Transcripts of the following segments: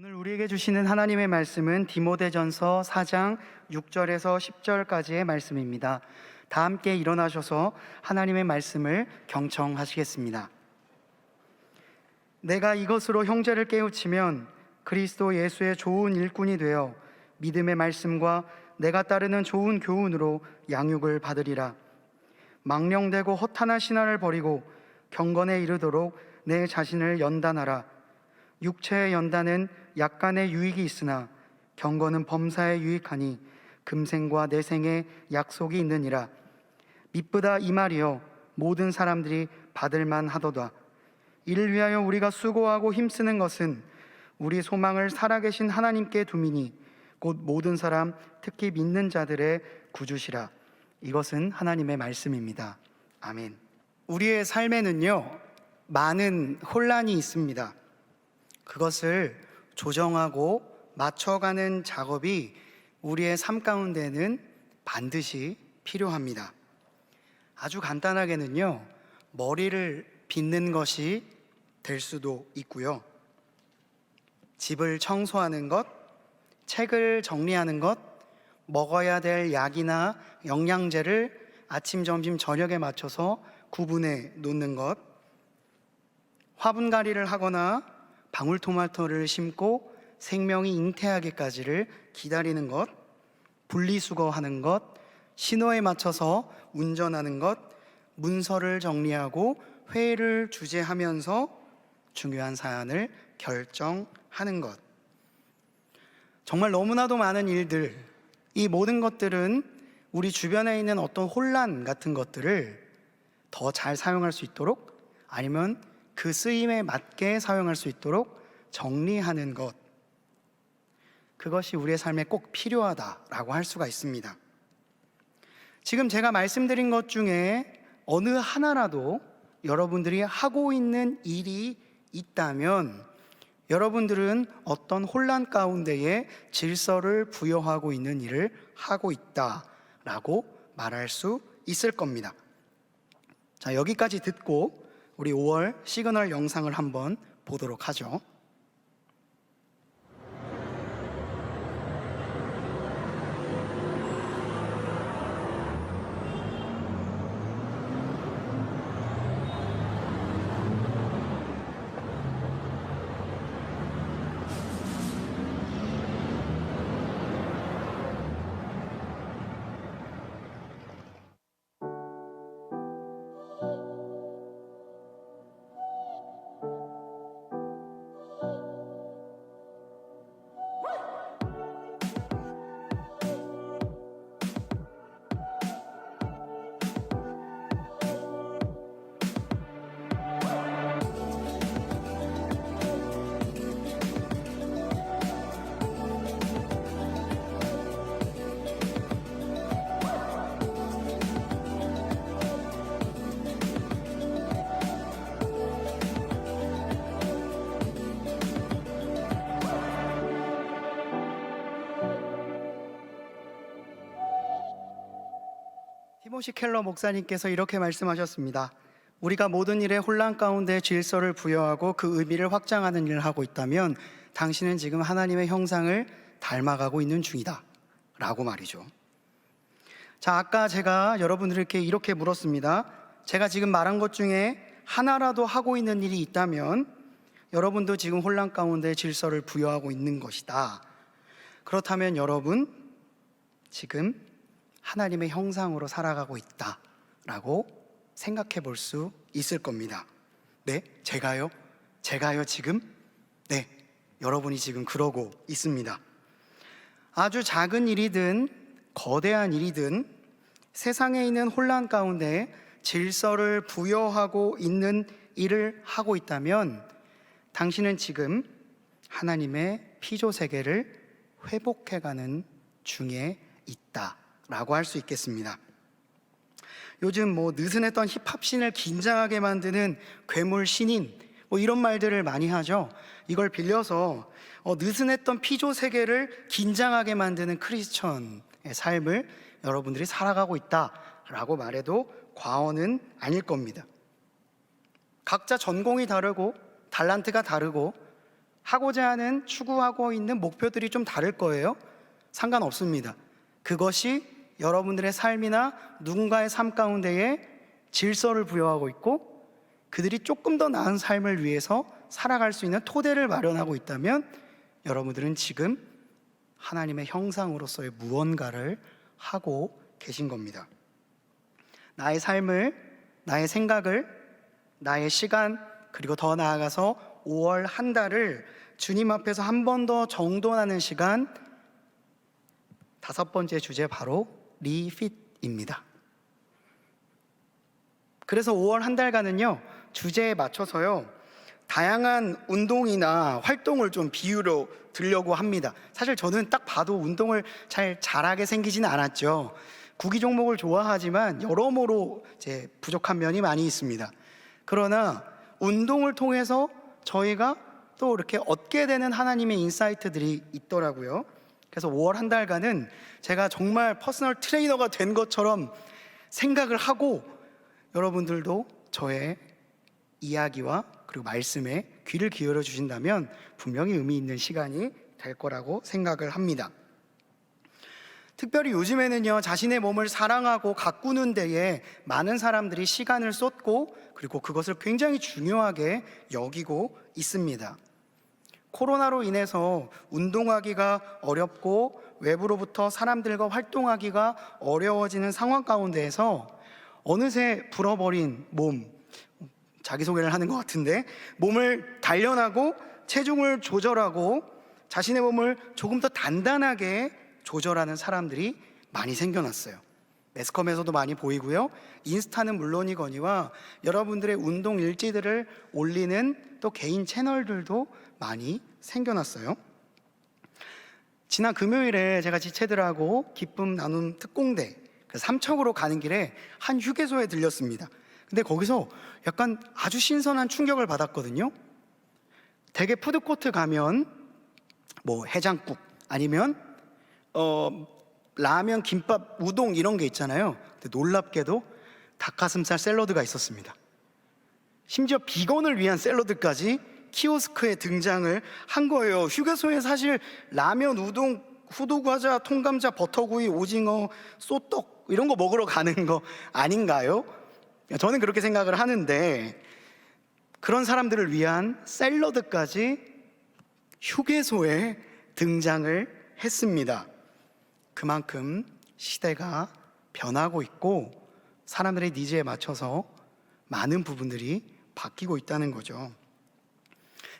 오늘 우리에게 주시는 하나님의 말씀은 디모데전서 4장 6절에서 10절까지의 말씀입니다. 다 함께 일어나셔서 하나님의 말씀을 경청하시겠습니다. 내가 이것으로 형제를 깨우치면 그리스도 예수의 좋은 일꾼이 되어 믿음의 말씀과 내가 따르는 좋은 교훈으로 양육을 받으리라. 망령되고 허탄한 신화를 버리고 경건에 이르도록 내 자신을 연단하라. 육체의 연단은 약간의 유익이 있으나 경건은 범사에 유익하니 금생과 내생에 약속이 있느니라. 미쁘다 이 말이여 모든 사람들이 받을만 하도다. 이를 위하여 우리가 수고하고 힘쓰는 것은 우리 소망을 살아계신 하나님께 두미니 곧 모든 사람 특히 믿는 자들의 구주시라. 이것은 하나님의 말씀입니다. 아멘. 우리의 삶에는요 많은 혼란이 있습니다. 그것을 조정하고 맞춰가는 작업이 우리의 삶 가운데는 반드시 필요합니다. 아주 간단하게는요 머리를 빗는 것이 될 수도 있고요, 집을 청소하는 것, 책을 정리하는 것, 먹어야 될 약이나 영양제를 아침, 점심, 저녁에 맞춰서 구분해 놓는 것, 화분갈이를 하거나 방울토마토를 심고 생명이 잉태하기까지를 기다리는 것, 분리수거하는 것, 신호에 맞춰서 운전하는 것, 문서를 정리하고 회의를 주재하면서 중요한 사안을 결정하는 것. 정말 너무나도 많은 일들, 이 모든 것들은 우리 주변에 있는 어떤 혼란 같은 것들을 더 잘 사용할 수 있도록, 아니면 그 쓰임에 맞게 사용할 수 있도록 정리하는 것, 그것이 우리의 삶에 꼭 필요하다라고 할 수가 있습니다. 지금 제가 말씀드린 것 중에 어느 하나라도 여러분들이 하고 있는 일이 있다면 여러분들은 어떤 혼란 가운데에 질서를 부여하고 있는 일을 하고 있다라고 말할 수 있을 겁니다. 자, 여기까지 듣고 우리 5월 시그널 영상을 한번 보도록 하죠. 티모시 켈러 목사님께서 이렇게 말씀하셨습니다. 우리가 모든 일에 혼란 가운데 질서를 부여하고 그 의미를 확장하는 일을 하고 있다면 당신은 지금 하나님의 형상을 닮아가고 있는 중이다 라고 말이죠. 자, 아까 제가 여러분들께 이렇게 물었습니다. 제가 지금 말한 것 중에 하나라도 하고 있는 일이 있다면 여러분도 지금 혼란 가운데 질서를 부여하고 있는 것이다. 그렇다면 여러분 지금 하나님의 형상으로 살아가고 있다라고 생각해 볼 수 있을 겁니다. 네? 제가요 지금? 네, 여러분이 지금 그러고 있습니다. 아주 작은 일이든 거대한 일이든 세상에 있는 혼란 가운데 질서를 부여하고 있는 일을 하고 있다면 당신은 지금 하나님의 피조세계를 회복해가는 중에 있다 라고 할 수 있겠습니다. 요즘 느슨했던 힙합씬을 긴장하게 만드는 괴물 신인 이런 말들을 많이 하죠. 이걸 빌려서 느슨했던 피조 세계를 긴장하게 만드는 크리스천의 삶을 여러분들이 살아가고 있다라고 말해도 과언은 아닐 겁니다. 각자 전공이 다르고 달란트가 다르고 하고자 하는 추구하고 있는 목표들이 좀 다를 거예요. 상관없습니다. 그것이 여러분들의 삶이나 누군가의 삶 가운데에 질서를 부여하고 있고 그들이 조금 더 나은 삶을 위해서 살아갈 수 있는 토대를 마련하고 있다면 여러분들은 지금 하나님의 형상으로서의 무언가를 하고 계신 겁니다. 나의 삶을, 나의 생각을, 나의 시간, 그리고 더 나아가서 5월 한 달을 주님 앞에서 한 번 더 정돈하는 시간, 5번째 주제 바로 리핏입니다. 그래서 5월 한 달간은요, 주제에 맞춰서요, 다양한 운동이나 활동을 좀 비유로 들려고 합니다. 사실 저는 딱 봐도 운동을 잘하게 생기지는 않았죠. 구기 종목을 좋아하지만 여러모로 제 부족한 면이 많이 있습니다. 그러나 운동을 통해서 저희가 또 이렇게 얻게 되는 하나님의 인사이트들이 있더라고요. 그래서 5월 한 달간은 제가 정말 퍼스널 트레이너가 된 것처럼 생각을 하고 여러분들도 저의 이야기와 그리고 말씀에 귀를 기울여 주신다면 분명히 의미 있는 시간이 될 거라고 생각을 합니다. 특별히 요즘에는요, 자신의 몸을 사랑하고 가꾸는 데에 많은 사람들이 시간을 쏟고 그리고 그것을 굉장히 중요하게 여기고 있습니다. 코로나로 인해서 운동하기가 어렵고 외부로부터 사람들과 활동하기가 어려워지는 상황 가운데에서 어느새 불어버린 몸, 자기소개를 하는 것 같은데, 몸을 단련하고 체중을 조절하고 자신의 몸을 조금 더 단단하게 조절하는 사람들이 많이 생겨났어요. 매스컴에서도 많이 보이고요, 인스타는 물론이거니와 여러분들의 운동 일지들을 올리는 또 개인 채널들도 많이 생겨났어요. 지난 금요일에 제가 지체들하고 기쁨 나눔 특공대 삼척으로 가는 길에 한 휴게소에 들렸습니다. 근데 거기서 약간 아주 신선한 충격을 받았거든요. 대개 푸드코트 가면 뭐 해장국 아니면 라면, 김밥, 우동 이런 게 있잖아요. 근데 놀랍게도 닭가슴살 샐러드가 있었습니다. 심지어 비건을 위한 샐러드까지 키오스크에 등장을 한 거예요. 휴게소에 사실 라면, 우동, 후두과자, 통감자, 버터구이, 오징어, 쏘떡 이런 거 먹으러 가는 거 아닌가요? 저는 그렇게 생각을 하는데, 그런 사람들을 위한 샐러드까지 휴게소에 등장을 했습니다. 그만큼 시대가 변하고 있고 사람들의 니즈에 맞춰서 많은 부분들이 바뀌고 있다는 거죠.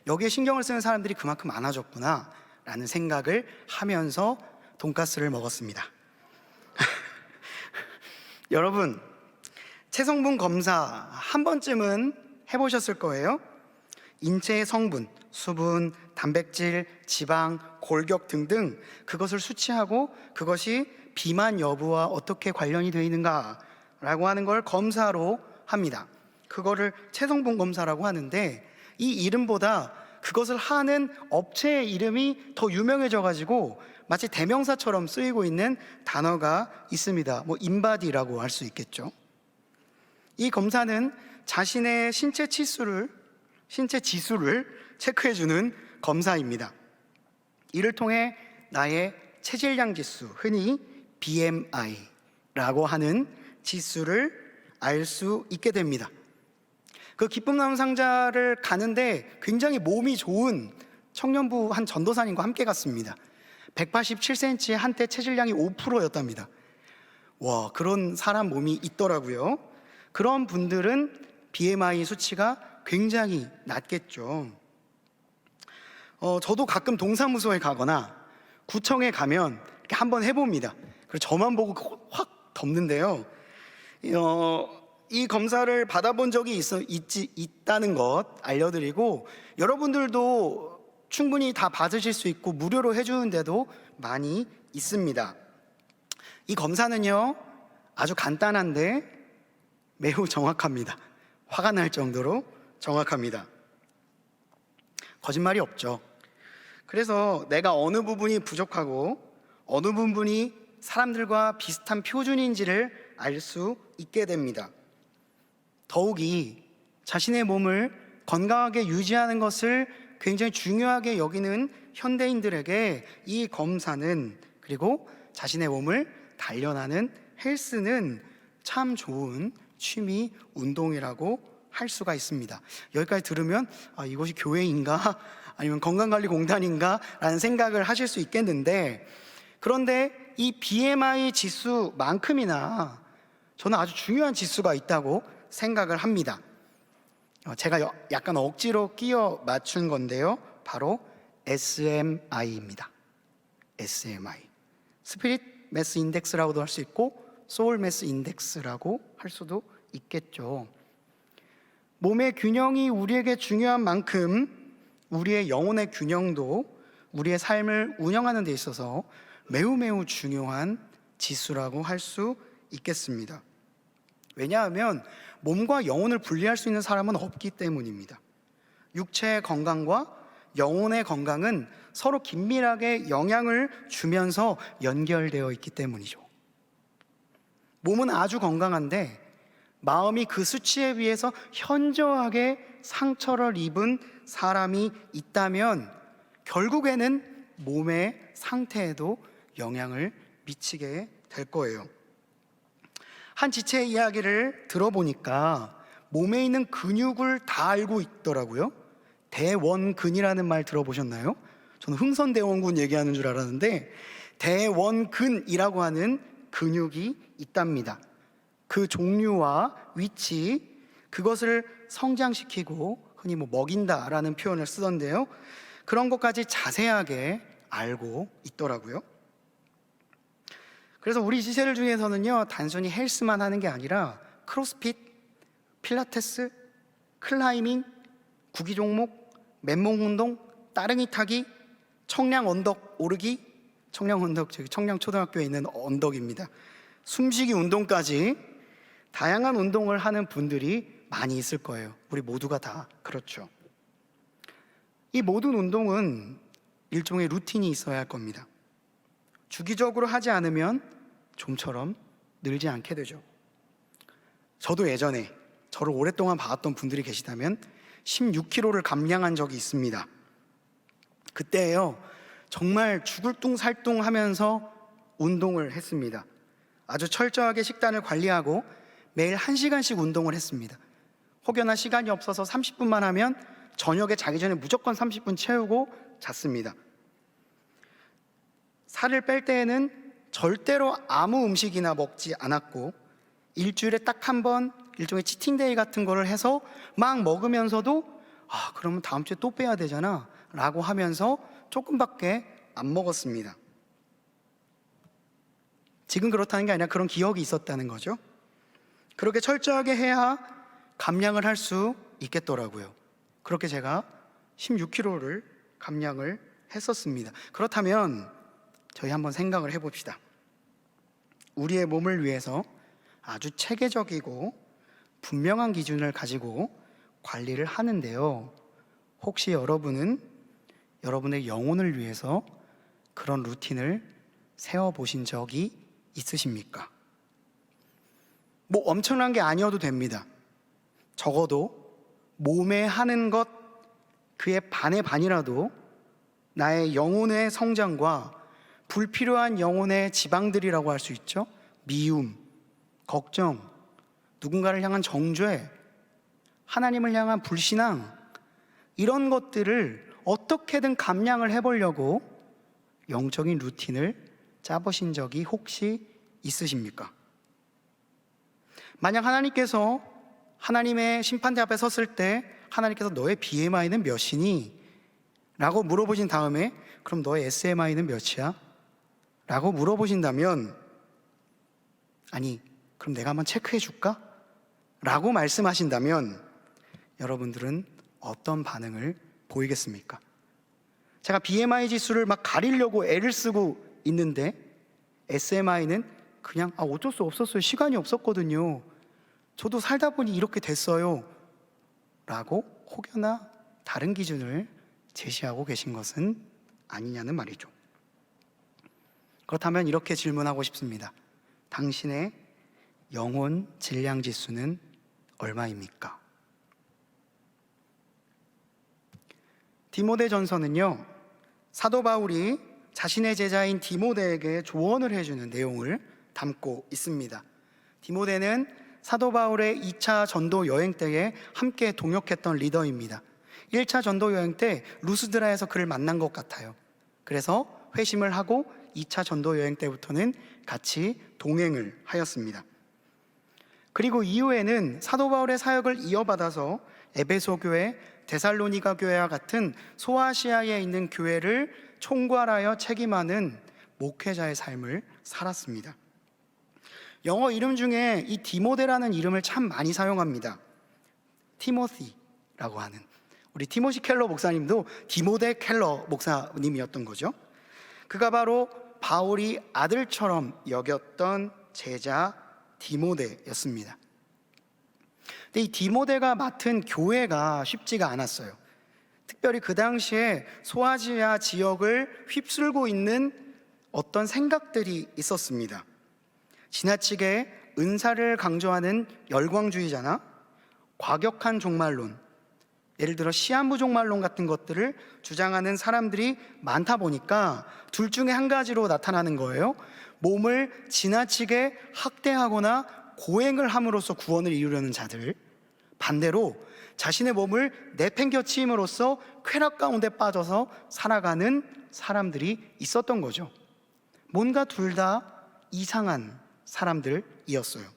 여기에 신경을 쓰는 사람들이 그만큼 많아졌구나 라는 생각을 하면서 돈가스를 먹었습니다. 여러분, 체성분 검사 한 번쯤은 해보셨을 거예요. 인체의 성분, 수분, 단백질, 지방, 골격 등등 그것을 수치하고 그것이 비만 여부와 어떻게 관련이 되어 있는가 라고 하는 걸 검사로 합니다. 그거를 체성분 검사라고 하는데, 이 이름보다 그것을 하는 업체의 이름이 더 유명해져 가지고 마치 대명사처럼 쓰이고 있는 단어가 있습니다. 뭐 인바디라고 할 수 있겠죠. 이 검사는 자신의 신체 지수를 체크해주는 검사입니다. 이를 통해 나의 체질량 지수, 흔히 BMI라고 하는 지수를 알 수 있게 됩니다. 그 기쁨 나눔 상자를 가는데 굉장히 몸이 좋은 청년부 한 전도사님과 함께 갔습니다. 187cm에 한때 체질량이 5%였답니다. 와, 그런 사람 몸이 있더라고요. 그런 분들은 BMI 수치가 굉장히 낮겠죠. 저도 가끔 동사무소에 가거나 구청에 가면 이렇게 한번 해봅니다. 그리고 저만 보고 확 덮는데요. 이 검사를 받아본 적이 있다는 것 알려드리고, 여러분들도 충분히 다 받으실 수 있고 무료로 해주는 데도 많이 있습니다. 이 검사는요, 아주 간단한데 매우 정확합니다. 화가 날 정도로 정확합니다. 거짓말이 없죠. 그래서 내가 어느 부분이 부족하고 어느 부분이 사람들과 비슷한 표준인지를 알 수 있게 됩니다. 더욱이 자신의 몸을 건강하게 유지하는 것을 굉장히 중요하게 여기는 현대인들에게 이 검사는, 그리고 자신의 몸을 단련하는 헬스는 참 좋은 취미 운동이라고 할 수가 있습니다. 여기까지 들으면 이것이 교회인가 아니면 건강관리공단인가 라는 생각을 하실 수 있겠는데, 그런데 이 BMI 지수만큼이나 저는 아주 중요한 지수가 있다고 생각을 합니다. 제가 약간 억지로 끼워 맞춘 건데요, 바로 SMI입니다. SMI, 스피릿 매스 인덱스라고도 할 수 있고 소울 매스 인덱스라고 할 수도 있겠죠. 몸의 균형이 우리에게 중요한 만큼 우리의 영혼의 균형도 우리의 삶을 운영하는 데 있어서 매우 중요한 지수라고 할 수 있겠습니다. 왜냐하면 몸과 영혼을 분리할 수 있는 사람은 없기 때문입니다. 육체의 건강과 영혼의 건강은 서로 긴밀하게 영향을 주면서 연결되어 있기 때문이죠. 몸은 아주 건강한데 마음이 그 수치에 비해서 현저하게 상처를 입은 사람이 있다면 결국에는 몸의 상태에도 영향을 미치게 될 거예요. 한 지체의 이야기를 들어보니까 몸에 있는 근육을 다 알고 있더라고요. 대원근이라는 말 들어보셨나요? 저는 흥선대원군 얘기하는 줄 알았는데 대원근이라고 하는 근육이 있답니다. 그 종류와 위치, 그것을 성장시키고 흔히 먹인다라는 표현을 쓰던데요, 그런 것까지 자세하게 알고 있더라고요. 그래서 우리 지체들 중에서는요, 단순히 헬스만 하는 게 아니라 크로스핏, 필라테스, 클라이밍, 구기 종목, 맨몸 운동, 따릉이 타기, 청량 언덕 오르기, 청량 언덕 저기 청량 초등학교에 있는 언덕입니다. 숨쉬기 운동까지 다양한 운동을 하는 분들이 많이 있을 거예요. 우리 모두가 다 그렇죠. 이 모든 운동은 일종의 루틴이 있어야 할 겁니다. 주기적으로 하지 않으면 좀처럼 늘지 않게 되죠. 저도 예전에 저를 오랫동안 봐왔던 분들이 계시다면 16kg를 감량한 적이 있습니다. 그때요, 정말 죽을 뚱살뚱 하면서 운동을 했습니다. 아주 철저하게 식단을 관리하고 매일 1시간씩 운동을 했습니다. 혹여나 시간이 없어서 30분만 하면 저녁에 자기 전에 무조건 30분 채우고 잤습니다. 살을 뺄 때에는 절대로 아무 음식이나 먹지 않았고 일주일에 딱 한 번 일종의 치팅데이 같은 거를 해서 막 먹으면서도 그러면 다음 주에 또 빼야 되잖아 라고 하면서 조금밖에 안 먹었습니다. 지금 그렇다는 게 아니라 그런 기억이 있었다는 거죠. 그렇게 철저하게 해야 감량을 할 수 있겠더라고요. 그렇게 제가 16kg를 감량을 했었습니다. 그렇다면 저희 한번 생각을 해봅시다. 우리의 몸을 위해서 아주 체계적이고 분명한 기준을 가지고 관리를 하는데요, 혹시 여러분은 여러분의 영혼을 위해서 그런 루틴을 세워보신 적이 있으십니까? 엄청난 게 아니어도 됩니다. 적어도 몸에 하는 것 그의 반의 반이라도 나의 영혼의 성장과 불필요한 영혼의 지방들이라고 할 수 있죠. 미움, 걱정, 누군가를 향한 정죄, 하나님을 향한 불신앙, 이런 것들을 어떻게든 감량을 해보려고 영적인 루틴을 짜보신 적이 혹시 있으십니까? 만약 하나님께서 하나님의 심판대 앞에 섰을 때 하나님께서 너의 BMI는 몇이니? 라고 물어보신 다음에 그럼 너의 SMI는 몇이야? 라고 물어보신다면, 아니 그럼 내가 한번 체크해 줄까? 라고 말씀하신다면 여러분들은 어떤 반응을 보이겠습니까? 제가 BMI 지수를 막 가리려고 애를 쓰고 있는데 SMI는 그냥 어쩔 수 없었어요. 시간이 없었거든요. 저도 살다 보니 이렇게 됐어요. 라고 혹여나 다른 기준을 제시하고 계신 것은 아니냐는 말이죠. 그렇다면 이렇게 질문하고 싶습니다. 당신의 영혼 질량 지수는 얼마입니까? 디모데전서는요, 사도 바울이 자신의 제자인 디모데에게 조언을 해주는 내용을 담고 있습니다. 디모데는 사도 바울의 2차 전도 여행 때에 함께 동역했던 리더입니다. 1차 전도 여행 때 루스드라에서 그를 만난 것 같아요. 그래서 회심을 하고 2차 전도 여행 때부터는 같이 동행을 하였습니다. 그리고 이후에는 사도 바울의 사역을 이어받아서 에베소 교회, 데살로니가 교회와 같은 소아시아에 있는 교회를 총괄하여 책임하는 목회자의 삶을 살았습니다. 영어 이름 중에 이 디모데라는 이름을 참 많이 사용합니다. 티모시라고 하는, 우리 티모시 켈러 목사님도 디모데 켈러 목사님이었던 거죠. 그가 바로 바울이 아들처럼 여겼던 제자 디모데였습니다. 근데 이 디모데가 맡은 교회가 쉽지가 않았어요. 특별히 그 당시에 소아시아 지역을 휩쓸고 있는 어떤 생각들이 있었습니다. 지나치게 은사를 강조하는 열광주의자나 과격한 종말론, 예를 들어 시한부 종말론 같은 것들을 주장하는 사람들이 많다 보니까 둘 중에 한 가지로 나타나는 거예요. 몸을 지나치게 학대하거나 고행을 함으로써 구원을 이루려는 자들, 반대로 자신의 몸을 내팽겨치임으로써 쾌락 가운데 빠져서 살아가는 사람들이 있었던 거죠. 뭔가 둘 다 이상한 사람들이었어요.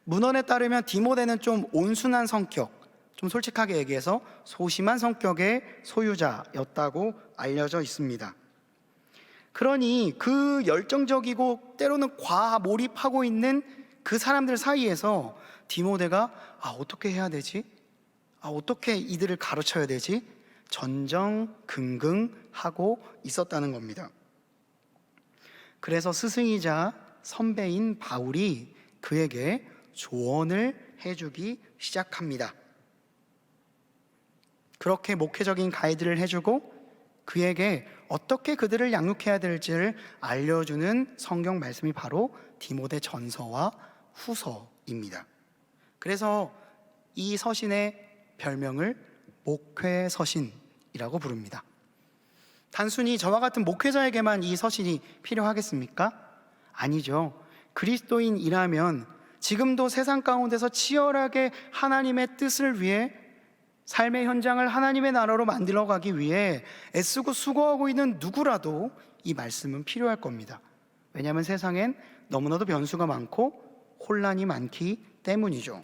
문헌에 따르면 디모데는 좀 온순한 성격, 좀 솔직하게 얘기해서 소심한 성격의 소유자였다고 알려져 있습니다. 그러니 그 열정적이고 때로는 과몰입하고 있는 그 사람들 사이에서 디모데가 어떻게 해야 되지? 어떻게 이들을 가르쳐야 되지? 전전긍긍하고 있었다는 겁니다. 그래서 스승이자 선배인 바울이 그에게 조언을 해주기 시작합니다. 그렇게 목회적인 가이드를 해주고 그에게 어떻게 그들을 양육해야 될지를 알려주는 성경 말씀이 바로 디모데 전서와 후서입니다. 그래서 이 서신의 별명을 목회서신이라고 부릅니다. 단순히 저와 같은 목회자에게만 이 서신이 필요하겠습니까? 아니죠. 그리스도인이라면 지금도 세상 가운데서 치열하게 하나님의 뜻을 위해 삶의 현장을 하나님의 나라로 만들어가기 위해 애쓰고 수고하고 있는 누구라도 이 말씀은 필요할 겁니다. 왜냐하면 세상엔 너무나도 변수가 많고 혼란이 많기 때문이죠.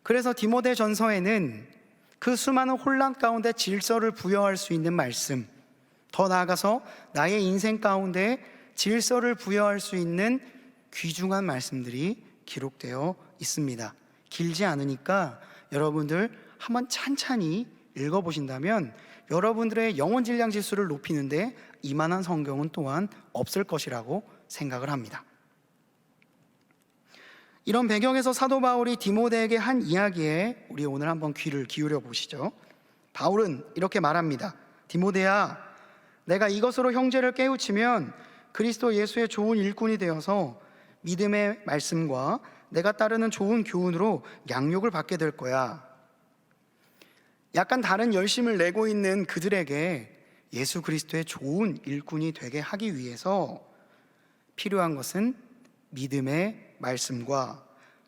그래서 디모데 전서에는 그 수많은 혼란 가운데 질서를 부여할 수 있는 말씀, 더 나아가서 나의 인생 가운데 질서를 부여할 수 있는 귀중한 말씀들이 기록되어 있습니다. 길지 않으니까 여러분들 한번 찬찬히 읽어보신다면 여러분들의 영혼 질량 지수를 높이는데 이만한 성경은 또한 없을 것이라고 생각을 합니다. 이런 배경에서 사도 바울이 디모데에게 한 이야기에 우리 오늘 한번 귀를 기울여 보시죠. 바울은 이렇게 말합니다. 디모데야, 내가 이것으로 형제를 깨우치면 그리스도 예수의 좋은 일꾼이 되어서 믿음의 말씀과 내가 따르는 좋은 교훈으로 양육을 받게 될 거야. 약간 다른 열심을 내고 있는 그들에게 예수 그리스도의 좋은 일꾼이 되게 하기 위해서 필요한 것은 믿음의 말씀과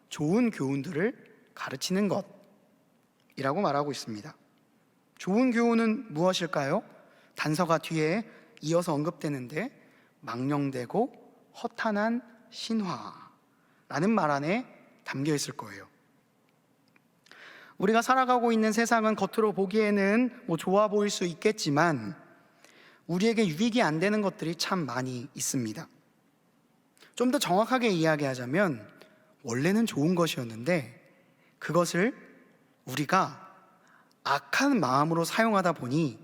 좋은 교훈들을 가르치는 것이라고 말하고 있습니다. 좋은 교훈은 무엇일까요? 단서가 뒤에 이어서 언급되는데 망령되고 허탄한 신화라는 말 안에 담겨 있을 거예요. 우리가 살아가고 있는 세상은 겉으로 보기에는 좋아 보일 수 있겠지만 우리에게 유익이 안 되는 것들이 참 많이 있습니다. 좀 더 정확하게 이야기하자면 원래는 좋은 것이었는데 그것을 우리가 악한 마음으로 사용하다 보니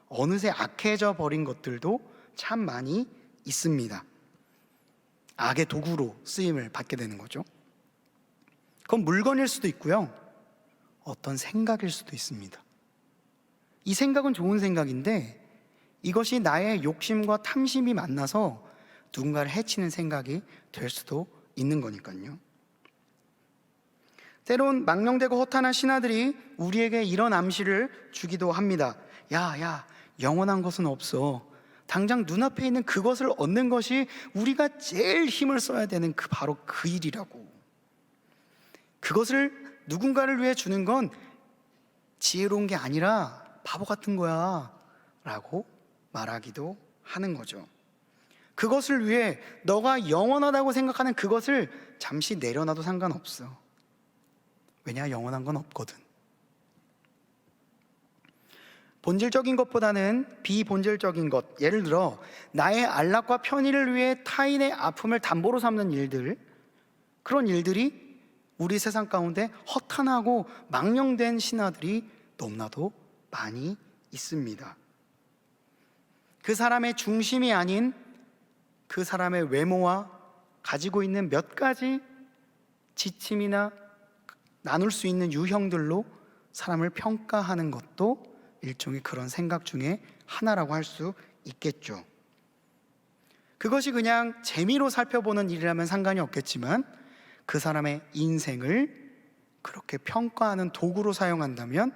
어느새 악해져 버린 것들도 참 많이 있습니다. 악의 도구로 쓰임을 받게 되는 거죠. 그건 물건일 수도 있고요, 어떤 생각일 수도 있습니다. 이 생각은 좋은 생각인데 이것이 나의 욕심과 탐심이 만나서 누군가를 해치는 생각이 될 수도 있는 거니까요. 때론 망령되고 허탄한 신하들이 우리에게 이런 암시를 주기도 합니다. 야, 영원한 것은 없어. 당장 눈앞에 있는 그것을 얻는 것이 우리가 제일 힘을 써야 되는 바로 그 일이라고. 그것을 누군가를 위해 주는 건 지혜로운 게 아니라 바보 같은 거야 라고 말하기도 하는 거죠. 그것을 위해 너가 영원하다고 생각하는 그것을 잠시 내려놔도 상관없어. 왜냐, 영원한 건 없거든. 본질적인 것보다는 비본질적인 것, 예를 들어 나의 안락과 편의를 위해 타인의 아픔을 담보로 삼는 일들, 그런 일들이 우리 세상 가운데 허탄하고 망령된 신하들이 너무나도 많이 있습니다. 그 사람의 중심이 아닌 그 사람의 외모와 가지고 있는 몇 가지 지침이나 나눌 수 있는 유형들로 사람을 평가하는 것도 일종의 그런 생각 중에 하나라고 할 수 있겠죠. 그것이 그냥 재미로 살펴보는 일이라면 상관이 없겠지만 그 사람의 인생을 그렇게 평가하는 도구로 사용한다면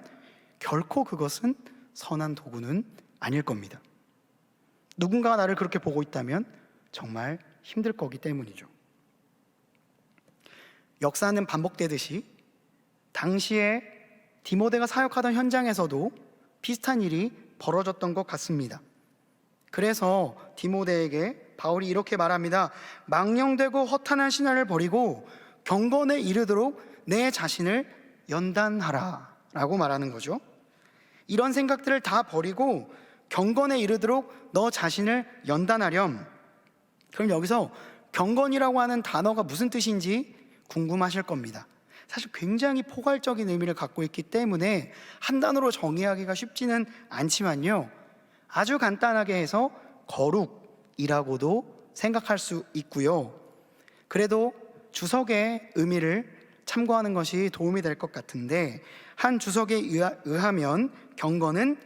결코 그것은 선한 도구는 아닐 겁니다. 누군가가 나를 그렇게 보고 있다면 정말 힘들 거기 때문이죠. 역사는 반복되듯이 당시에 디모데가 사역하던 현장에서도 비슷한 일이 벌어졌던 것 같습니다. 그래서 디모데에게 바울이 이렇게 말합니다. 망령되고 허탄한 신화를 버리고 경건에 이르도록 내 자신을 연단하라 라고 말하는 거죠. 이런 생각들을 다 버리고 경건에 이르도록 너 자신을 연단하렴. 그럼 여기서 경건이라고 하는 단어가 무슨 뜻인지 궁금하실 겁니다. 사실 굉장히 포괄적인 의미를 갖고 있기 때문에 한 단어로 정의하기가 쉽지는 않지만요, 아주 간단하게 해서 거룩이라고도 생각할 수 있고요. 그래도 주석의 의미를 참고하는 것이 도움이 될 것 같은데, 한 주석에 의하면 경건은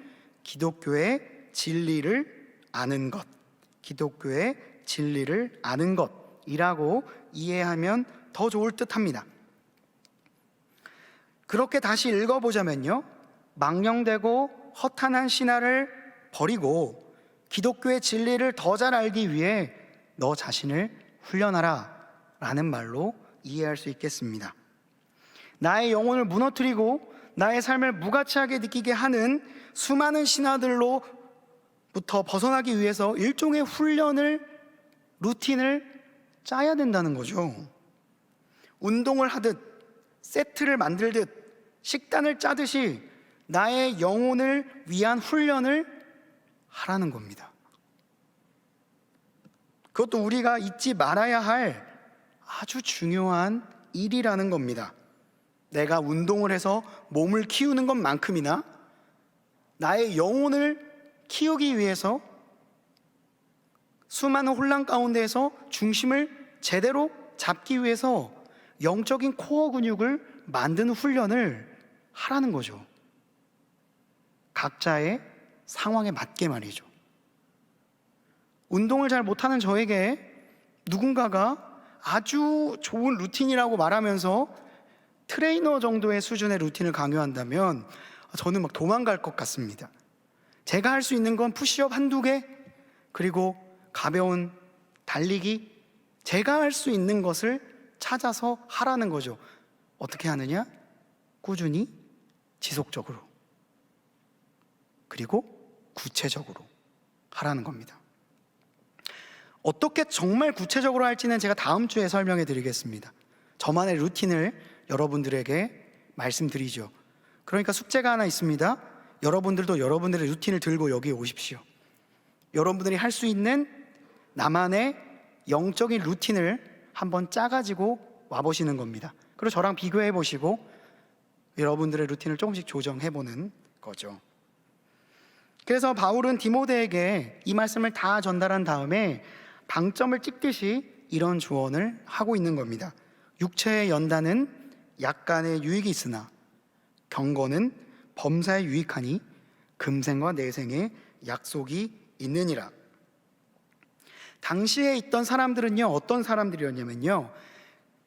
기독교의 진리를 아는 것, 기독교의 진리를 아는 것이라고 이해하면 더 좋을 듯합니다. 그렇게 다시 읽어보자면요, 망령되고 허탄한 신화를 버리고 기독교의 진리를 더 잘 알기 위해 너 자신을 훈련하라 라는 말로 이해할 수 있겠습니다. 나의 영혼을 무너뜨리고 나의 삶을 무가치하게 느끼게 하는 수많은 신화들로부터 벗어나기 위해서 일종의 훈련을, 루틴을 짜야 된다는 거죠. 운동을 하듯, 세트를 만들듯, 식단을 짜듯이 나의 영혼을 위한 훈련을 하라는 겁니다. 그것도 우리가 잊지 말아야 할 아주 중요한 일이라는 겁니다. 내가 운동을 해서 몸을 키우는 것만큼이나 나의 영혼을 키우기 위해서 수많은 혼란 가운데에서 중심을 제대로 잡기 위해서 영적인 코어 근육을 만드는 훈련을 하라는 거죠. 각자의 상황에 맞게 말이죠. 운동을 잘 못하는 저에게 누군가가 아주 좋은 루틴이라고 말하면서 트레이너 정도의 수준의 루틴을 강요한다면 저는 막 도망갈 것 같습니다. 제가 할 수 있는 건 푸시업 한두 개, 그리고 가벼운 달리기, 제가 할 수 있는 것을 찾아서 하라는 거죠. 어떻게 하느냐? 꾸준히, 지속적으로, 그리고 구체적으로 하라는 겁니다. 어떻게 정말 구체적으로 할지는 제가 다음 주에 설명해 드리겠습니다. 저만의 루틴을 여러분들에게 말씀드리죠. 그러니까 숙제가 하나 있습니다. 여러분들도 여러분들의 루틴을 들고 여기 오십시오. 여러분들이 할 수 있는 나만의 영적인 루틴을 한번 짜가지고 와보시는 겁니다. 그리고 저랑 비교해 보시고 여러분들의 루틴을 조금씩 조정해 보는 거죠. 그래서 바울은 디모데에게 이 말씀을 다 전달한 다음에 방점을 찍듯이 이런 조언을 하고 있는 겁니다. 육체의 연단은 약간의 유익이 있으나 경건은 범사에 유익하니 금생과 내생에 약속이 있느니라. 당시에 있던 사람들은요, 어떤 사람들이었냐면요,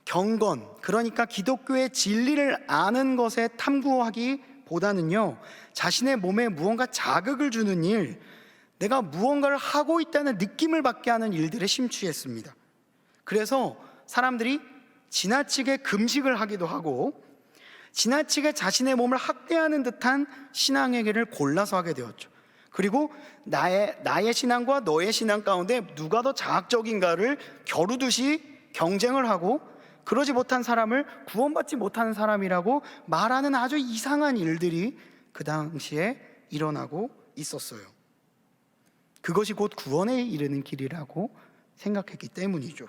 경건, 그러니까 기독교의 진리를 아는 것에 탐구하기보다는요, 자신의 몸에 무언가 자극을 주는 일, 내가 무언가를 하고 있다는 느낌을 받게 하는 일들에 심취했습니다. 그래서 사람들이 지나치게 금식을 하기도 하고 지나치게 자신의 몸을 학대하는 듯한 신앙행위를 골라서 하게 되었죠. 그리고 나의 신앙과 너의 신앙 가운데 누가 더 자학적인가를 겨루듯이 경쟁을 하고, 그러지 못한 사람을 구원받지 못하는 사람이라고 말하는 아주 이상한 일들이 그 당시에 일어나고 있었어요. 그것이 곧 구원에 이르는 길이라고 생각했기 때문이죠.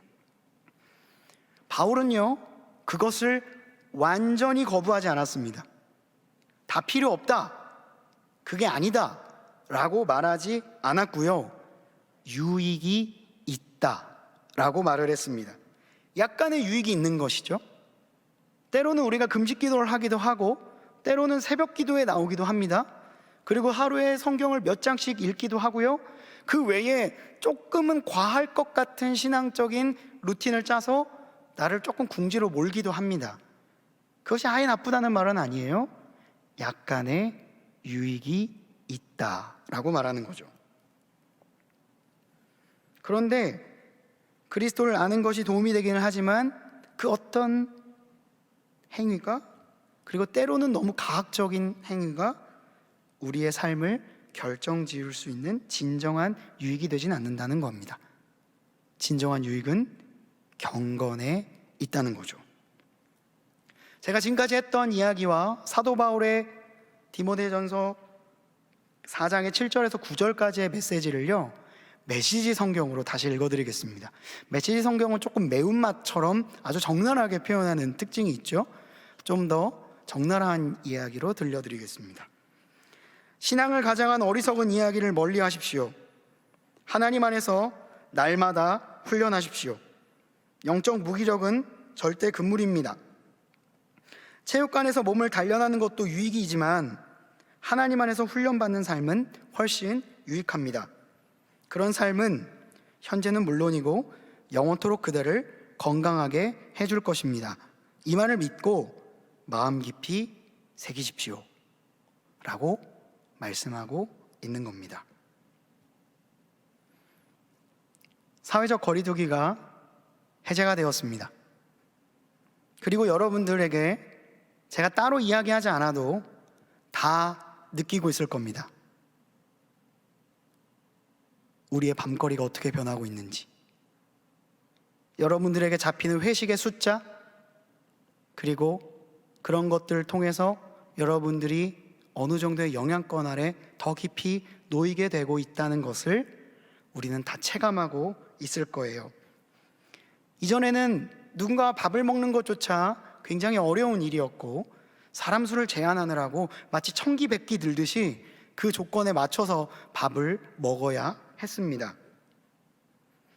바울은요, 그것을 완전히 거부하지 않았습니다. 다 필요 없다, 그게 아니다 라고 말하지 않았고요, 유익이 있다 라고 말을 했습니다. 약간의 유익이 있는 것이죠. 때로는 우리가 금식 기도를 하기도 하고 때로는 새벽 기도에 나오기도 합니다. 그리고 하루에 성경을 몇 장씩 읽기도 하고요, 그 외에 조금은 과할 것 같은 신앙적인 루틴을 짜서 나를 조금 궁지로 몰기도 합니다. 그것이 아예 나쁘다는 말은 아니에요. 약간의 유익이 있다라고 말하는 거죠. 그런데 그리스도를 아는 것이 도움이 되기는 하지만 그 어떤 행위가, 그리고 때로는 너무 가학적인 행위가 우리의 삶을 결정지을 수 있는 진정한 유익이 되진 않는다는 겁니다. 진정한 유익은 경건에 있다는 거죠. 제가 지금까지 했던 이야기와 사도 바울의 디모데전서 4장의 7절에서 9절까지의 메시지를요, 메시지 성경으로 다시 읽어드리겠습니다. 메시지 성경은 조금 매운맛처럼 아주 적나라하게 표현하는 특징이 있죠. 좀 더 적나라한 이야기로 들려드리겠습니다. 신앙을 가장한 어리석은 이야기를 멀리 하십시오. 하나님 안에서 날마다 훈련하십시오. 영적 무기력은 절대 금물입니다. 체육관에서 몸을 단련하는 것도 유익이지만 하나님 안에서 훈련받는 삶은 훨씬 유익합니다. 그런 삶은 현재는 물론이고 영원토록 그대를 건강하게 해줄 것입니다. 이 말을 믿고 마음 깊이 새기십시오 라고 말씀하고 있는 겁니다. 사회적 거리두기가 해제가 되었습니다. 그리고 여러분들에게 제가 따로 이야기하지 않아도 다 느끼고 있을 겁니다. 우리의 밤거리가 어떻게 변하고 있는지, 여러분들에게 잡히는 회식의 숫자, 그리고 그런 것들을 통해서 여러분들이 어느 정도의 영향권 아래 더 깊이 놓이게 되고 있다는 것을 우리는 다 체감하고 있을 거예요. 이전에는 누군가와 밥을 먹는 것조차 굉장히 어려운 일이었고 사람 수를 제한하느라고 마치 청기백기 들듯이 그 조건에 맞춰서 밥을 먹어야 했습니다.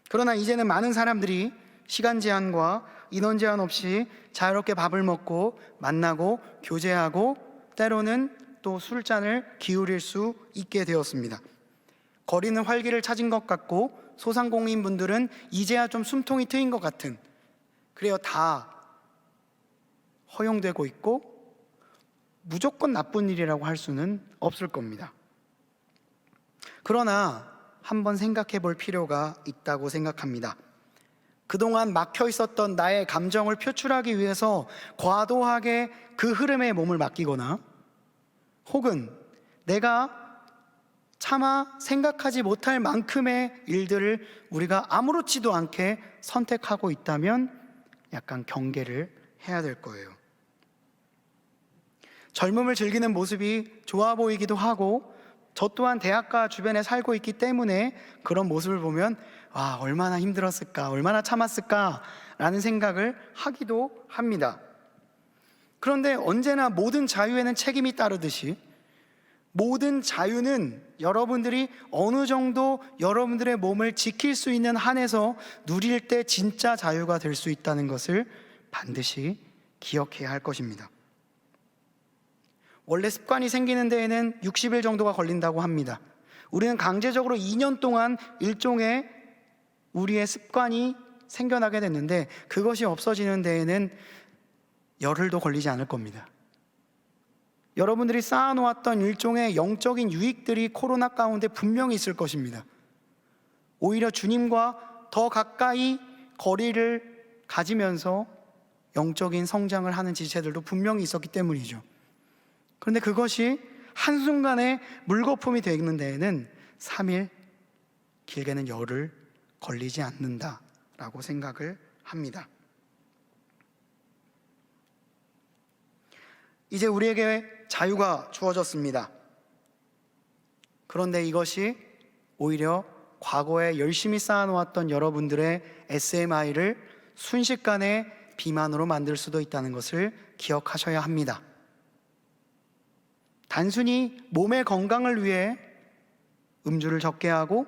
그러나 이제는 많은 사람들이 시간 제한과 인원 제한 없이 자유롭게 밥을 먹고 만나고 교제하고 때로는 또 술잔을 기울일 수 있게 되었습니다. 거리는 활기를 찾은 것 같고 소상공인분들은 이제야 좀 숨통이 트인 것 같은, 그래요, 다 허용되고 있고 무조건 나쁜 일이라고 할 수는 없을 겁니다. 그러나 한번 생각해 볼 필요가 있다고 생각합니다. 그동안 막혀 있었던 나의 감정을 표출하기 위해서 과도하게 그 흐름에 몸을 맡기거나 혹은 내가 차마 생각하지 못할 만큼의 일들을 우리가 아무렇지도 않게 선택하고 있다면 약간 경계를 해야 될 거예요. 젊음을 즐기는 모습이 좋아 보이기도 하고 저 또한 대학가 주변에 살고 있기 때문에 그런 모습을 보면 와, 얼마나 힘들었을까, 얼마나 참았을까 라는 생각을 하기도 합니다. 그런데 언제나 모든 자유에는 책임이 따르듯이 모든 자유는 여러분들이 어느 정도 여러분들의 몸을 지킬 수 있는 한에서 누릴 때 진짜 자유가 될 수 있다는 것을 반드시 기억해야 할 것입니다. 원래 습관이 생기는 데에는 60일 정도가 걸린다고 합니다. 우리는 강제적으로 2년 동안 일종의 우리의 습관이 생겨나게 됐는데 그것이 없어지는 데에는 열흘도 걸리지 않을 겁니다. 여러분들이 쌓아놓았던 일종의 영적인 유익들이 코로나 가운데 분명히 있을 것입니다. 오히려 주님과 더 가까이 거리를 가지면서 영적인 성장을 하는 지체들도 분명히 있었기 때문이죠. 그런데 그것이 한순간에 물거품이 되는 데에는 3일, 길게는 열흘 걸리지 않는다라고 생각을 합니다. 이제 우리에게 자유가 주어졌습니다. 그런데 이것이 오히려 과거에 열심히 쌓아놓았던 여러분들의 SMI를 순식간에 비만으로 만들 수도 있다는 것을 기억하셔야 합니다. 단순히 몸의 건강을 위해 음주를 적게 하고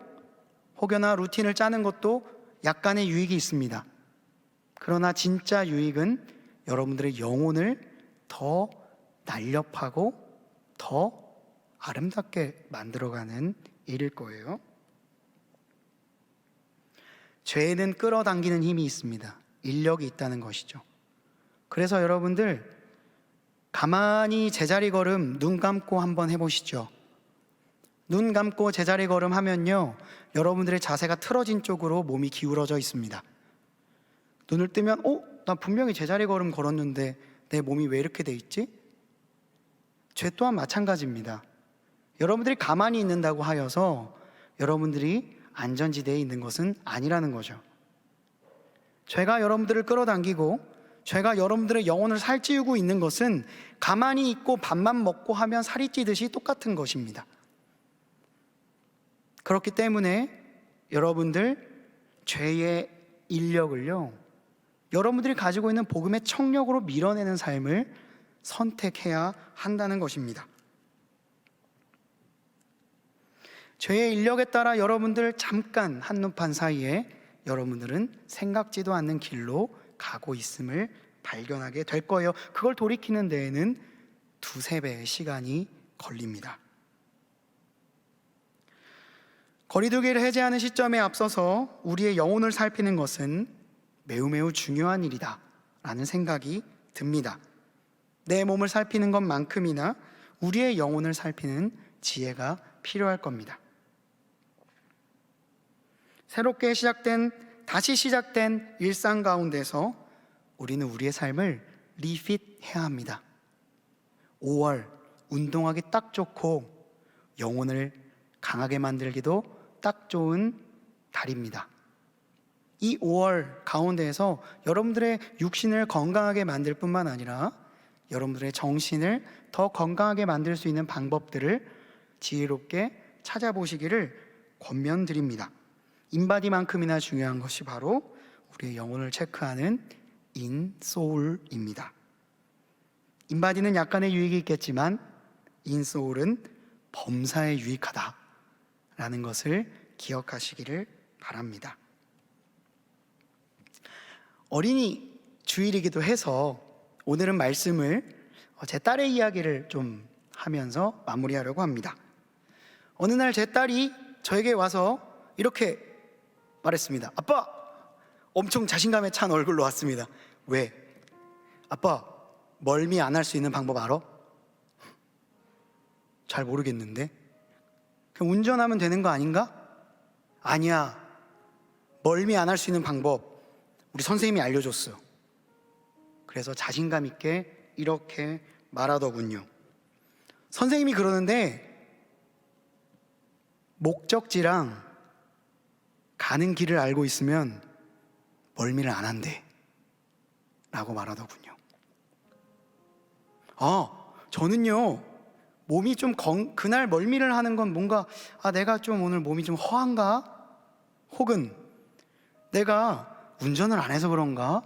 혹여나 루틴을 짜는 것도 약간의 유익이 있습니다. 그러나 진짜 유익은 여러분들의 영혼을 더 날렵하고 더 아름답게 만들어가는 일일 거예요. 죄에는 끌어당기는 힘이 있습니다. 인력이 있다는 것이죠. 그래서 여러분들 가만히 제자리 걸음 눈 감고 한번 해보시죠. 눈 감고 제자리 걸음 하면요, 여러분들의 자세가 틀어진 쪽으로 몸이 기울어져 있습니다. 눈을 뜨면 나 분명히 제자리 걸음 걸었는데 내 몸이 왜 이렇게 돼 있지? 죄 또한 마찬가지입니다. 여러분들이 가만히 있는다고 하여서 여러분들이 안전지대에 있는 것은 아니라는 거죠. 죄가 여러분들을 끌어당기고 죄가 여러분들의 영혼을 살찌우고 있는 것은 가만히 있고 밥만 먹고 하면 살이 찌듯이 똑같은 것입니다. 그렇기 때문에 여러분들 죄의 인력을요, 여러분들이 가지고 있는 복음의 청력으로 밀어내는 삶을 선택해야 한다는 것입니다. 죄의 인력에 따라 여러분들 잠깐 한눈판 사이에 여러분들은 생각지도 않는 길로 가고 있음을 발견하게 될 거예요. 그걸 돌이키는 데에는 2-3배의 시간이 걸립니다. 거리두기를 해제하는 시점에 앞서서 우리의 영혼을 살피는 것은 매우 중요한 일이다 라는 생각이 듭니다. 내 몸을 살피는 것만큼이나 우리의 영혼을 살피는 지혜가 필요할 겁니다. 새롭게 다시 시작된 일상 가운데서 우리는 우리의 삶을 리핏해야 합니다. 5월 운동하기 딱 좋고 영혼을 강하게 만들기도 딱 좋은 달입니다. 이 5월 가운데에서 여러분들의 육신을 건강하게 만들 뿐만 아니라 여러분들의 정신을 더 건강하게 만들 수 있는 방법들을 지혜롭게 찾아보시기를 권면드립니다. 인바디만큼이나 중요한 것이 바로 우리의 영혼을 체크하는 인소울입니다. 인바디는 약간의 유익이 있겠지만 인소울은 범사에 유익하다라는 것을 기억하시기를 바랍니다. 어린이 주일이기도 해서 오늘은 말씀을 제 딸의 이야기를 좀 하면서 마무리하려고 합니다. 어느 날 제 딸이 저에게 와서 이렇게 말했습니다. 아빠! 엄청 자신감에 찬 얼굴로 왔습니다. 왜? 아빠, 멀미 안 할 수 있는 방법 알아? 잘 모르겠는데. 그냥 운전하면 되는 거 아닌가? 아니야. 멀미 안 할 수 있는 방법 우리 선생님이 알려줬어. 그래서 자신감 있게 이렇게 말하더군요. 선생님이 그러는데 목적지랑 가는 길을 알고 있으면 멀미를 안 한대 라고 말하더군요. 저는요, 몸이 좀 그날 멀미를 하는 건 뭔가 내가 좀 오늘 몸이 좀 허한가? 혹은 내가 운전을 안 해서 그런가?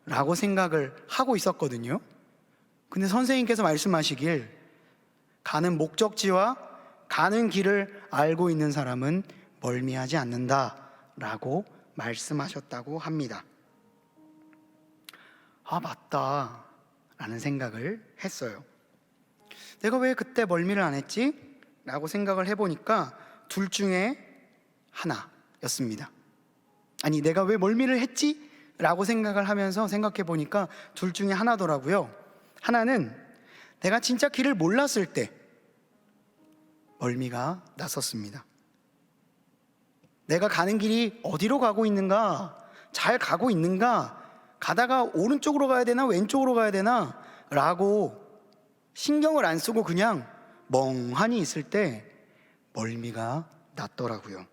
라고 생각을 하고 있었거든요. 근데 선생님께서 말씀하시길 가는 목적지와 가는 길을 알고 있는 사람은 멀미하지 않는다 라고 말씀하셨다고 합니다. 맞다 라는 생각을 했어요. 내가 왜 그때 멀미를 안 했지? 라고 생각을 해보니까 둘 중에 하나였습니다. 아니, 내가 왜 멀미를 했지? 라고 생각을 하면서 생각해 보니까 둘 중에 하나더라고요. 하나는 내가 진짜 길을 몰랐을 때 멀미가 났었습니다. 내가 가는 길이 어디로 가고 있는가, 잘 가고 있는가, 가다가 오른쪽으로 가야 되나 왼쪽으로 가야 되나 라고 신경을 안 쓰고 그냥 멍하니 있을 때 멀미가 났더라고요.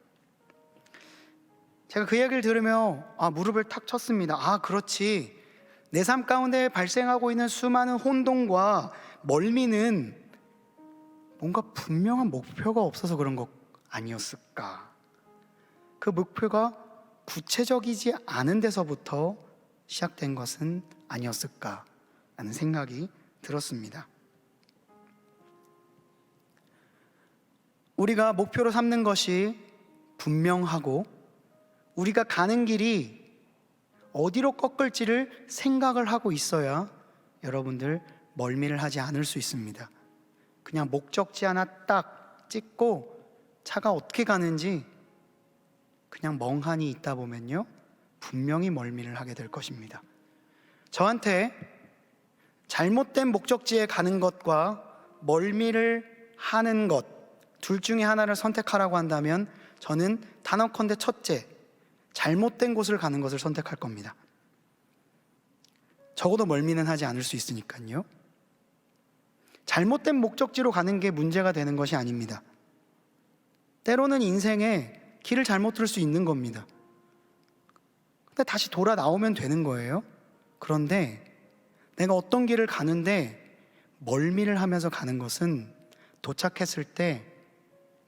제가 그 이야기를 들으며 무릎을 탁 쳤습니다. 그렇지, 내 삶 가운데 발생하고 있는 수많은 혼동과 멀미는 뭔가 분명한 목표가 없어서 그런 것 아니었을까? 그 목표가 구체적이지 않은 데서부터 시작된 것은 아니었을까 라는 생각이 들었습니다. 우리가 목표로 삼는 것이 분명하고 우리가 가는 길이 어디로 꺾을지를 생각을 하고 있어야 여러분들 멀미를 하지 않을 수 있습니다. 그냥 목적지 하나 딱 찍고 차가 어떻게 가는지 그냥 멍하니 있다 보면요, 분명히 멀미를 하게 될 것입니다. 저한테 잘못된 목적지에 가는 것과 멀미를 하는 것 둘 중에 하나를 선택하라고 한다면 저는 단언컨대 첫째, 잘못된 곳을 가는 것을 선택할 겁니다. 적어도 멀미는 하지 않을 수 있으니까요. 잘못된 목적지로 가는 게 문제가 되는 것이 아닙니다. 때로는 인생에 길을 잘못 들을 수 있는 겁니다. 근데 다시 돌아 나오면 되는 거예요. 그런데 내가 어떤 길을 가는데 멀미를 하면서 가는 것은 도착했을 때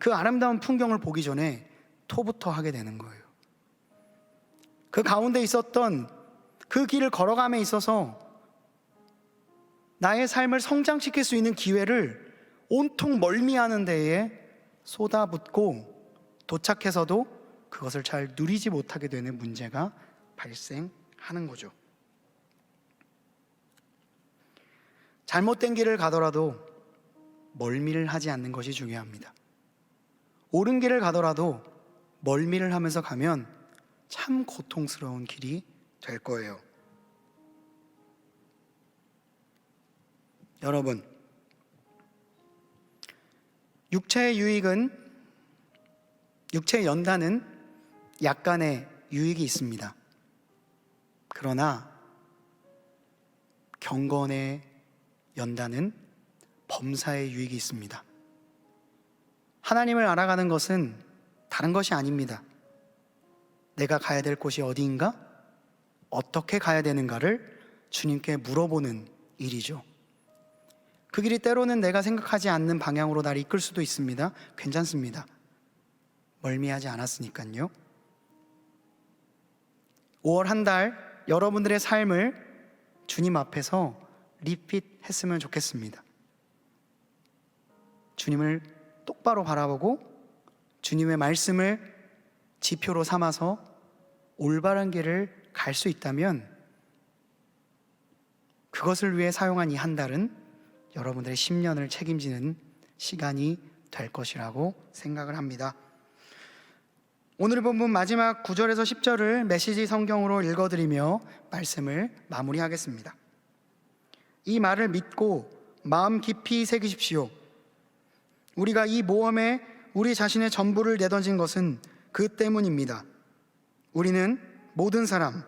그 아름다운 풍경을 보기 전에 토부터 하게 되는 거예요. 그 가운데 있었던 그 길을 걸어감에 있어서 나의 삶을 성장시킬 수 있는 기회를 온통 멀미하는 데에 쏟아붓고 도착해서도 그것을 잘 누리지 못하게 되는 문제가 발생하는 거죠. 잘못된 길을 가더라도 멀미를 하지 않는 것이 중요합니다. 옳은 길을 가더라도 멀미를 하면서 가면 참 고통스러운 길이 될 거예요. 여러분, 육체의 연단은 약간의 유익이 있습니다. 그러나 경건의 연단은 범사의 유익이 있습니다. 하나님을 알아가는 것은 다른 것이 아닙니다. 내가 가야 될 곳이 어디인가? 어떻게 가야 되는가를 주님께 물어보는 일이죠. 그 길이 때로는 내가 생각하지 않는 방향으로 나를 이끌 수도 있습니다. 괜찮습니다. 멀미하지 않았으니까요. 5월 한 달 여러분들의 삶을 주님 앞에서 리핏했으면 좋겠습니다. 주님을 똑바로 바라보고 주님의 말씀을 지표로 삼아서 올바른 길을 갈 수 있다면 그것을 위해 사용한 이 한 달은 여러분들의 10년을 책임지는 시간이 될 것이라고 생각을 합니다. 오늘 본문 마지막 9절에서 10절을 메시지 성경으로 읽어드리며 말씀을 마무리하겠습니다. 이 말을 믿고 마음 깊이 새기십시오. 우리가 이 모험에 우리 자신의 전부를 내던진 것은 그 때문입니다. 우리는 모든 사람,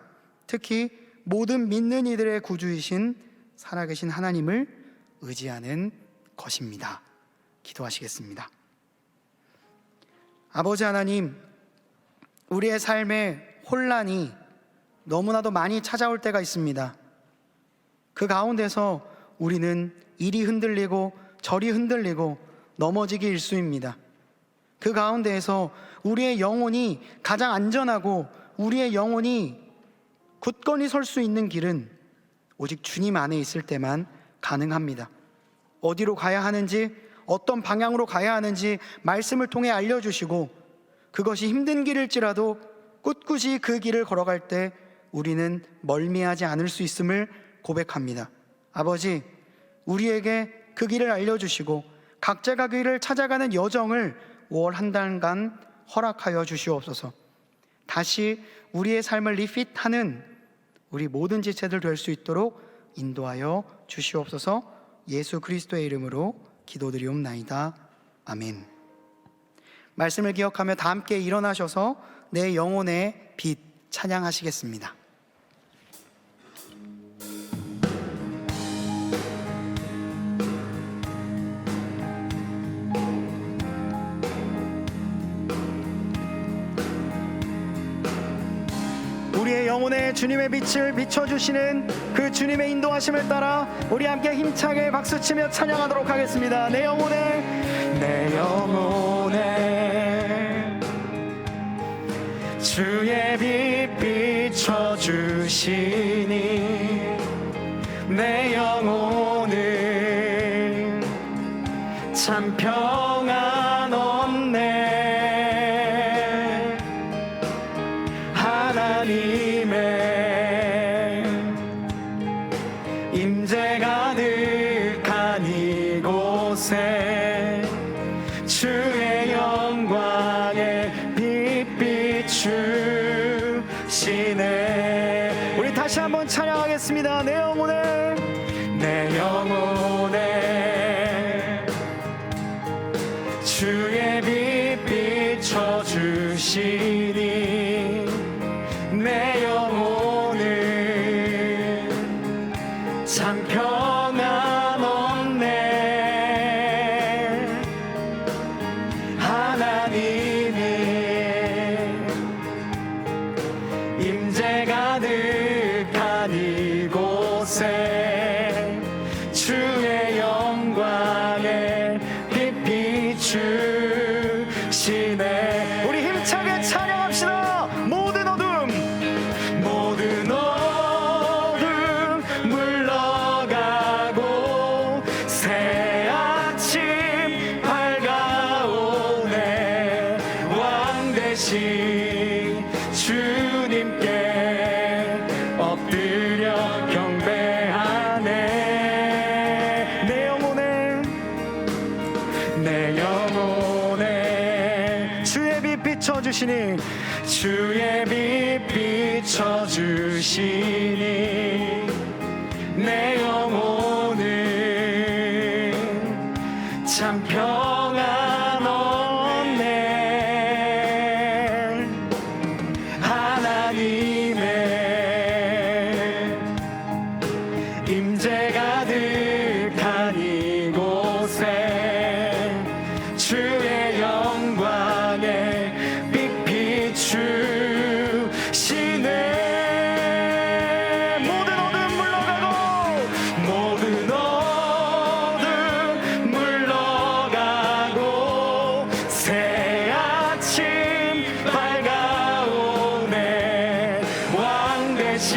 특히 모든 믿는 이들의 구주이신 살아계신 하나님을 의지하는 것입니다. 기도하시겠습니다. 아버지 하나님, 우리의 삶에 혼란이 너무나도 많이 찾아올 때가 있습니다. 그 가운데서 우리는 이리 흔들리고 저리 흔들리고 넘어지기 일쑤입니다. 그 가운데에서 우리의 영혼이 가장 안전하고 우리의 영혼이 굳건히 설 수 있는 길은 오직 주님 안에 있을 때만 가능합니다. 어디로 가야 하는지, 어떤 방향으로 가야 하는지 말씀을 통해 알려주시고, 그것이 힘든 길일지라도 꿋꿋이 그 길을 걸어갈 때 우리는 멀미하지 않을 수 있음을 고백합니다. 아버지, 우리에게 그 길을 알려주시고 각자가 그 길을 찾아가는 여정을 5월 한 달간 허락하여 주시옵소서. 다시 우리의 삶을 리핏하는 우리 모든 지체들 될 수 있도록 인도하여 주시옵소서. 예수 그리스도의 이름으로 기도드리옵나이다. 아멘. 말씀을 기억하며 다 함께 일어나셔서 내 영혼의 빛 찬양하시겠습니다. 우리의 영혼에 주님의 빛을 비춰주시는 그 주님의 인도하심을 따라 우리 함께 힘차게 박수치며 찬양하도록 하겠습니다. 내 영혼에 주의 빛 비춰주시니 내 영혼은 참 평안 없네. 하나님의 임재 가득한 이곳에 주의 영광에 빛 비추시네. 우리 다시 한번 찬양하겠습니다. 내 영혼에 주의 빛 비춰주시니 내 영혼은 참 평안 없네. 하나님의 임재 가득한 이곳에 주의 영광에 빛 비추시네. 우리 힘차게 찬양합시다. 모든 어둠 물러가고 새 아침 밝아오네. 왕 되신 주님께 엎드려 경배하네. 내 영혼에 주의 빛 비춰주시니 내 영혼은 참 평안 없네. 하나님의 임재 가득한 이곳에 주의 영광에 빛 비추시네. 모든 어둠 물러가고 새 아침 밝아오네. 왕 되신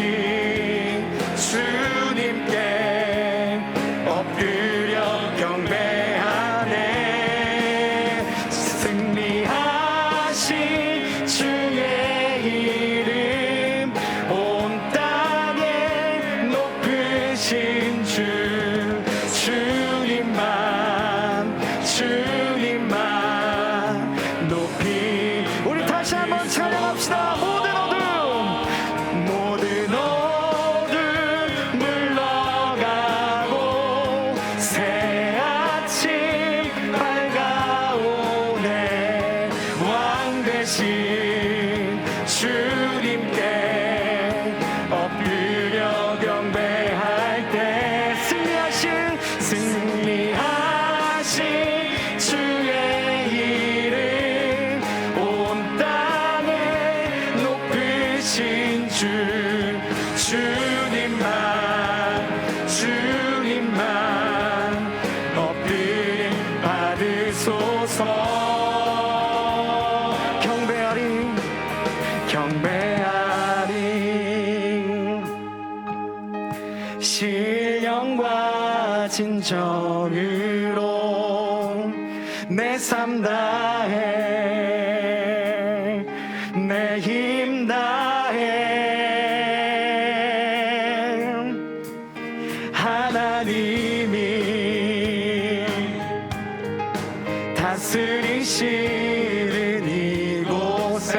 주님께 엎드려 경배하네. 승리하신 주의 이름 온 땅에 높으신 주님만 높이. 우리 다시 한번 찬양합시다. 모든 어둠 물러가고 새 아침 밝아오네. 왕 되신 주님께 엎드려 경배할 때 승리하신 주의 이름 온 땅에 높으신 주님만 엎드림 받으소서. 경배하리 신령과 진정으로 내 삶 다해 내 힘 다해 하나님이 다스리시는 이곳에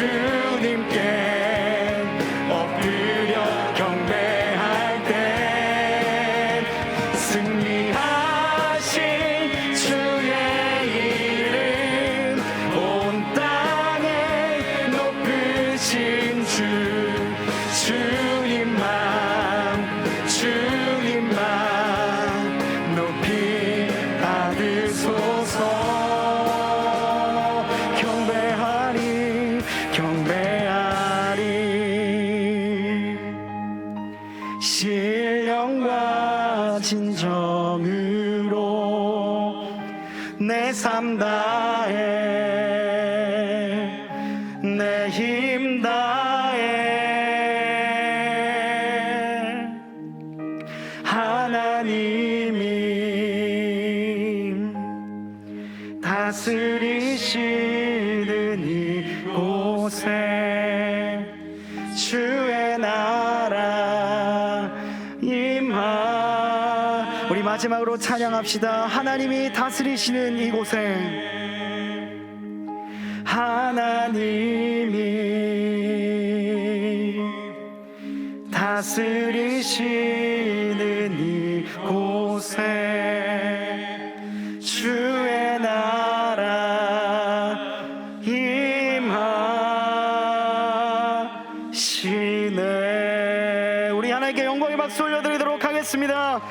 주님께 엎드려 경배할 때 승리하신 주의 이름 온 땅에 높으신 주님만 높이 받으소서. 신령과 진정으로 내 삶 다해 내 힘 다해 하나님이 다스리시는 이곳에 주의 나라 임하. 우리 마지막으로 찬양합시다. 하나님이 다스리시는 이곳에 하나님이 다스리시는 이곳에 주의 나라 임하시네. 우리 하나님께 영광의 박수 올려드리도록 하겠습니다.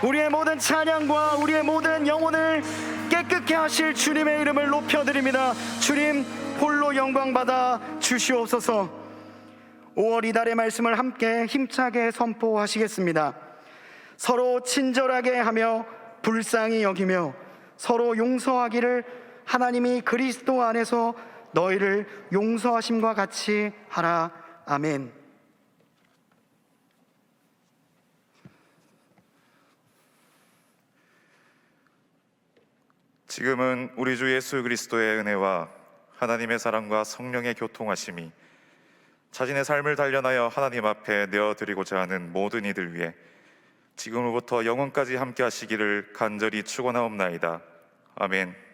우리의 모든 찬양과 우리의 모든 영혼을 깨끗게 하실 주님의 이름을 높여드립니다. 주님 홀로 영광받아 주시옵소서. 5월 이달의 말씀을 함께 힘차게 선포하시겠습니다. 서로 친절하게 하며 불쌍히 여기며 서로 용서하기를 하나님이 그리스도 안에서 너희를 용서하심과 같이 하라. 아멘. 지금은 우리 주 예수 그리스도의 은혜와 하나님의 사랑과 성령의 교통하심이 자신의 삶을 단련하여 하나님 앞에 내어드리고자 하는 모든 이들 위해 지금으로부터 영원까지 함께 하시기를 간절히 축원하옵나이다. 아멘.